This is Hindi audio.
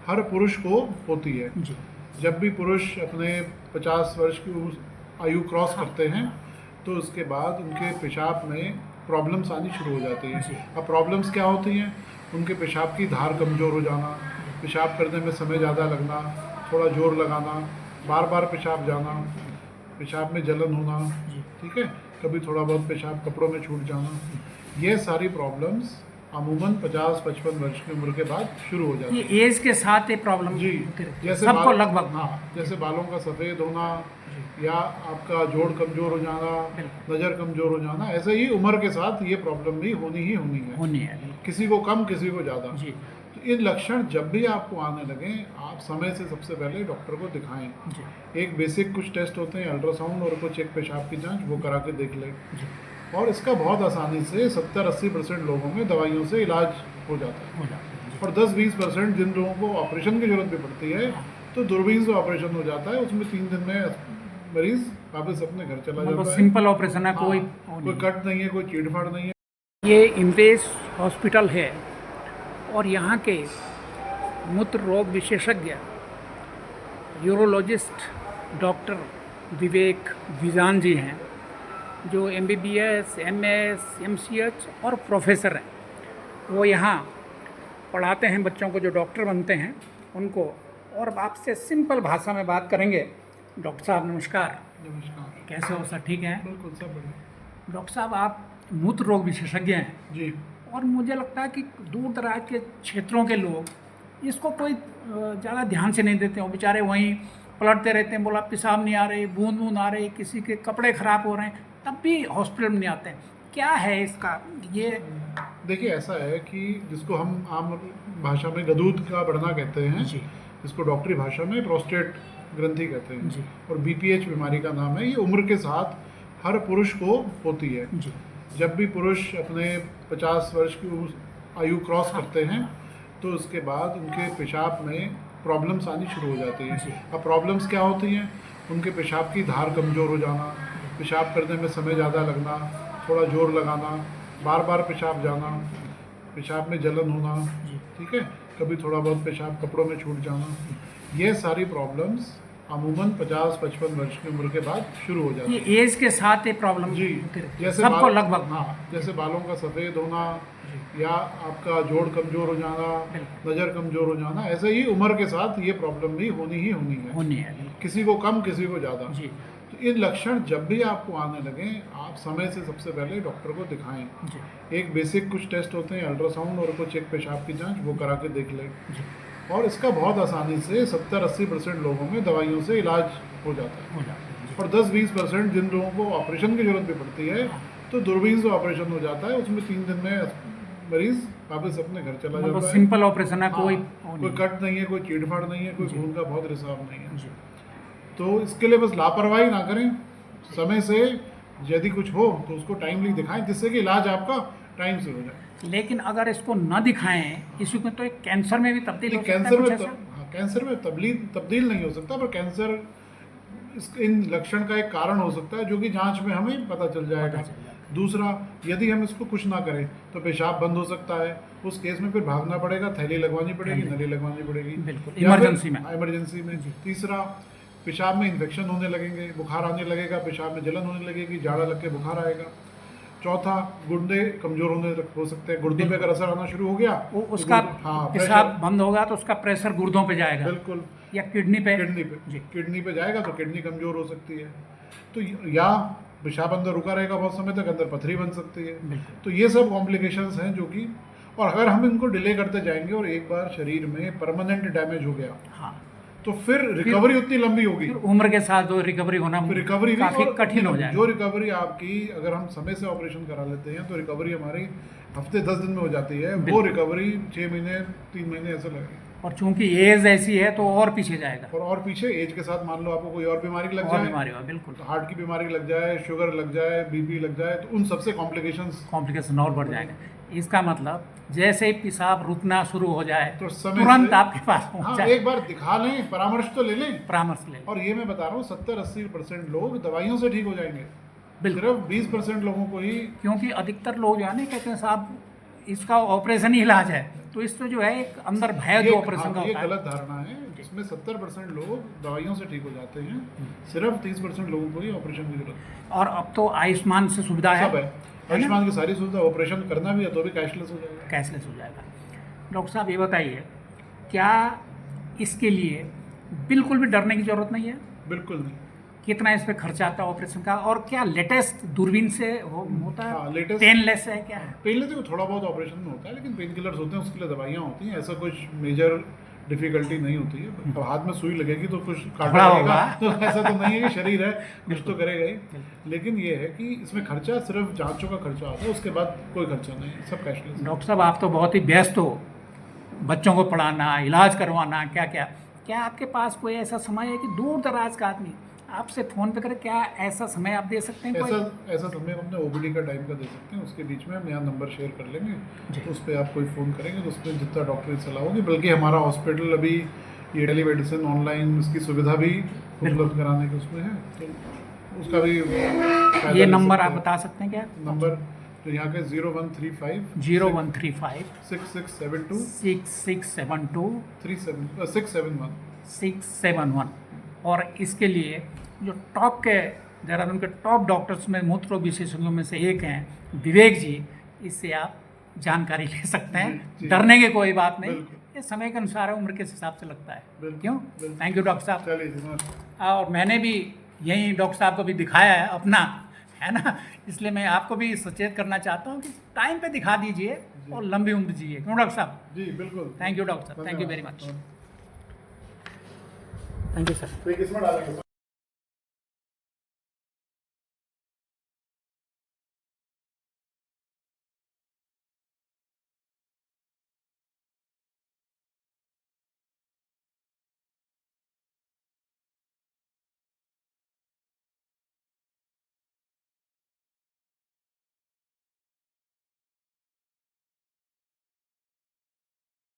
हर पुरुष को होती है। जी। जब भी पुरुष अपने 50 वर्ष की आयु क्रॉस करते हैं तो उसके बाद उनके पेशाब में प्रॉब्लम्स आनी शुरू हो जाती हैं। जी। अब प्रॉब्लम्स क्या होती हैं? उनके पेशाब की धार कमज़ोर हो जाना, पेशाब करने में समय ज़्यादा लगना, थोड़ा जोर लगाना, बार बार पेशाब जाना, पेशाब में जलन होना, जी। ठीक है, कभी थोड़ा बहुत पेशाब कपड़ों में छूट जाना, ये सारी प्रॉब्लम्स अमूमन 50-55 वर्ष की उम्र के बाद शुरू हो जाती ये है। एज के साथ ये प्रॉब्लम जी, जैसे सबको बाल, लगभग। हाँ, जैसे बालों का सफ़ेद होना जी। या आपका जोड़ कमज़ोर हो जाना, बिल्कुल। नज़र कमज़ोर हो जाना, ऐसे ही उम्र के साथ ये प्रॉब्लम भी होनी है। होनी है, बिल्कुल। किसी को कम, किसी को ज़्यादा। जी। तो इन लक्षण जब भी आपको आने लगें, आप समय से सबसे पहले डॉक्टर को दिखाएं। जी। एक बेसिक कुछ टेस्ट होते हैं, अल्ट्रासाउंड और कुछ एक पेशाब की जांच, वो करा के देख लें। जी। और इसका बहुत आसानी से 70-80% लोगों में दवाइयों से इलाज हो जाता है। हो जाता है। जी। और 10-20% जिन लोगों को ऑपरेशन की ज़रूरत भी पड़ती है, तो दूरबीन से ऑपरेशन हो जाता है, उसमें 3 दिन में मरीज़ वापस अपने घर चला मतलब जाता है। सिंपल ऑपरेशन है, हाँ, कोई कोई कट नहीं है, कोई चीड़-फाड़ नहीं है। ये इम्पेश हॉस्पिटल है और यहाँ के मूत्र रोग विशेषज्ञ यूरोलॉजिस्ट डॉक्टर विवेक विजान जी हैं, जो MBBS, MS, MCH और प्रोफेसर हैं। वो यहाँ पढ़ाते हैं बच्चों को जो डॉक्टर बनते हैं उनको। और आपसे सिंपल भाषा में बात करेंगे। डॉक्टर साहब नमस्कार। नमस्कार। कैसे हो सर? ठीक हैं? बिल्कुल, सब बढ़िया। डॉक्टर साहब, आप मूत्र रोग विशेषज्ञ हैं जी। और मुझे लगता है कि दूर दराज के क्षेत्रों के लोग इसको कोई ज़्यादा ध्यान से नहीं देते हो। बेचारे वहीं पलटते रहते हैं, बोला पेशाब नहीं आ रही, बूंद बूंद आ रही, किसी के कपड़े ख़राब हो रहे हैं, तब भी हॉस्पिटल में नहीं आते हैं। क्या है इसका? ये देखिए, ऐसा है कि जिसको हम आम भाषा में गदूद का बढ़ना कहते हैं, जी। जिसको डॉक्टरी भाषा में प्रोस्टेट ग्रंथि कहते हैं, जी। और BPH बीमारी का नाम है। ये उम्र के साथ हर पुरुष को होती है। जी। जब भी पुरुष अपने 50 वर्ष की आयु क्रॉस करते हैं तो उसके बाद उनके पेशाब में प्रॉब्लम्स आनी शुरू हो जाती हैं। जी। अब प्रॉब्लम्स क्या होती हैं? उनके पेशाब की धार कमज़ोर हो जाना, पेशाब करने में समय ज़्यादा लगना, थोड़ा जोर लगाना, बार बार पेशाब जाना, पेशाब में जलन होना, जी। ठीक है, कभी थोड़ा बहुत पेशाब कपड़ों में छूट जाना, ये सारी प्रॉब्लम्स अमूमन 50-55 वर्ष की उम्र के बाद शुरू हो जाती है। ये एज के साथ ये प्रॉब्लम जी, जैसे सबको लगभग। हाँ, जैसे बालों का सफ़ेद होना जी। या आपका जोड़ कमज़ोर हो जाना, बिल्कुल। नज़र कमज़ोर हो जाना, ऐसे ही उम्र के साथ ये प्रॉब्लम भी होनी है। होनी है, बिल्कुल। किसी को कम, किसी को ज़्यादा। जी। तो इन लक्षण जब भी आपको आने लगें, आप समय से सबसे पहले डॉक्टर को दिखाएं। जी। एक बेसिक कुछ टेस्ट होते हैं, अल्ट्रासाउंड और कुछ एक पेशाब की जांच, वो करा के देख लें। जी। और इसका बहुत आसानी से 70-80% लोगों में दवाइयों से इलाज हो जाता है। हो जाता है। जी। और 10-20% जिन लोगों को ऑपरेशन की ज़रूरत भी पड़ती है, तो दूरबीन से ऑपरेशन हो जाता है, उसमें 3 दिन में मरीज़ वापस अपने घर चला मतलब जाता है। सिंपल ऑपरेशन है, हाँ, कोई कट नहीं है, कोई चीड़-फाड़ नहीं है, कोई जी। खून का बहुत रिसाव नहीं है। जी। तो इसके लिए बस लापरवाही ना करें, समय से यदि कुछ हो तो उसको टाइमली दिखाएं, जिससे कि इलाज आपका टाइम से हो जाए। लेकिन अगर इसको न दिखाएं, किसी को, तो एक कैंसर में भी तब्दील हो सकता है कैंसर कुछ में ऐसा? कैंसर में तब्दील नहीं हो सकता, पर कैंसर इन लक्षण का एक कारण हो सकता है, जो कि जांच में हमें पता चल जाएगा। चल जाएगा। दूसरा, यदि हम इसको कुछ ना करें तो पेशाब बंद हो सकता है। उस केस में फिर भागना पड़ेगा, थैली लगवानी पड़ेगी, नली लगवानी पड़ेगी, बिल्कुल, या फिर इमरजेंसी में। इमरजेंसी में। तीसरा, पेशाब में इन्फेक्शन होने लगेंगे, बुखार आने लगेगा, पेशाब में जलन होने लगेगी, जाड़ा लग के बुखार आएगा। चौथा, गुर्दे कमज़ोर हो सकते हैं, गुर्दों पे अगर असर आना शुरू हो गया वो तो उसका हाँ, पेशाब बंद होगा तो उसका प्रेशर गुर्दों पे जाएगा, बिल्कुल, या किडनी पे। जी। किडनी पे जाएगा तो किडनी कमज़ोर हो सकती है। तो या पेशाब अंदर रुका रहेगा बहुत समय तक, अंदर पथरी बन सकती है। बिल्कुल। तो ये सब कॉम्प्लिकेशंस हैं जो कि, और अगर हम इनको डिले करते जाएंगे और एक बार शरीर में परमानेंट डैमेज हो गया, हाँ, तो फिर रिकवरी उतनी लंबी होगी, फिर उम्र के साथ जो रिकवरी होना रिकवरी काफ़ी कठिन हो जाएगा। जो रिकवरी आपकी, अगर हम समय से ऑपरेशन करा लेते हैं तो रिकवरी हमारी हफ्ते 10 दिन में हो जाती है, वो रिकवरी 6 महीने 3 महीने ऐसे लगेगी। और चूंकि एज ऐसी है तो और पीछे जाएगा। और पीछे एज के साथ मान लो आपको कोई और बीमारी लग और जाए, बीमारी हो, बिल्कुल, तो हार्ट की बीमारी लग जाए, शुगर लग जाए, बीपी लग जाए, तो उन सबसे कॉम्प्लिकेशन और बढ़ जाएगा। इसका मतलब जैसे ही पेशाब रुकना शुरू हो जाए तो समय तुरंत से, आपके पास पहुंच हाँ, जाए, एक बार दिखा लें, परामर्श तो ले लें। परामर्श ले। और ये मैं बता रहा हूँ, 70-80% लोग दवाइयों से ठीक हो जाएंगे, बिल्कुल। सिर्फ 20% लोगों को ही। क्योंकि अधिकतर लोग जो है ना कहते हैं साहब इसका ऑपरेशन ही इलाज है, तो इससे जो है एक अंदर भय जो ऑपरेशन का ये होता है। गलत धारणा है। इसमें 70% लोग दवाइयों से ठीक हो जाते हैं, सिर्फ 30% लोगों को ही ऑपरेशन की जरूरत है। और अब तो आयुष्मान से सुविधा सब है, है, आयुष्मान की सारी सुविधा, ऑपरेशन करना भी है तो भी कैशलेस हो जाएगा। कैशलेस हो जाएगा। डॉक्टर साहब ये बताइए, क्या इसके लिए बिल्कुल भी डरने की ज़रूरत नहीं है? बिल्कुल नहीं। कितना इस पे खर्चा आता है ऑपरेशन का, और क्या लेटेस्ट दूरबीन से होता हाँ, है, लेटेस्ट पेनलेस है क्या है? पेनलेस तो थोड़ा बहुत ऑपरेशन में होता है, लेकिन पेन किलर्स होते हैं, उसके लिए दवाइयाँ होती हैं, ऐसा कुछ मेजर डिफिकल्टी नहीं होती है। अब हाथ में सुई लगेगी तो कुछ काटा थोड़ा लगेगा, होगा। तो ऐसा तो नहीं है कि शरीर है कुछ तो करेगा ही, लेकिन ये है कि इसमें खर्चा सिर्फ जांचों का खर्चा आता है, उसके बाद कोई खर्चा नहीं है, सब कैशलेस। डॉक्टर साहब आप तो बहुत ही व्यस्त हो, बच्चों को पढ़ाना, इलाज करवाना, क्या क्या, क्या आपके पास कोई ऐसा समय है कि दूर दराज का आदमी आपसे फ़ोन पे करे, क्या ऐसा समय आप दे सकते हैं? ऐसा समय हम अपने ओपीडी का टाइम का दे सकते हैं, उसके बीच में हम यहाँ नंबर शेयर कर लेंगे, तो उस पर आप कोई फ़ोन करेंगे तो उसमें जितना डॉक्टरी सलाह होगी, बल्कि हमारा हॉस्पिटल अभी ये टेलीमेडिसिन ऑनलाइन इसकी सुविधा भी उपलब्ध कराने के उसमें है, तो उसका भी ये नंबर आप बता सकते हैं क्या? नंबर जो यहाँ के 0135 0135 6672 6672 671। 671। और इसके लिए जो टॉप के देहरादून के टॉप डॉक्टर्स में मूत्र विशेषज्ञों में से एक हैं विवेक जी, इससे आप जानकारी ले सकते हैं। जी। डरने की कोई बात नहीं, बिल्कुल। ये समय के अनुसार है, उम्र के हिसाब से लगता है। बिल्कुल, क्यों? बिल्कुल। थैंक यू डॉक्टर साहब। चलिए जी, नमस्ते। और मैंने भी यही डॉक्टर साहब को भी दिखाया है अपना, है ना, इसलिए मैं आपको भी सचेत करना चाहता हूँ कि टाइम पे दिखा दीजिए और लंबी उम्र दीजिए। क्यों डॉक्टर साहब? जी बिल्कुल। थैंक यू डॉक्टर साहब, थैंक यू वेरी मच। धन्यवाद। Thank you sir. तो एक इसमें डालेंगे।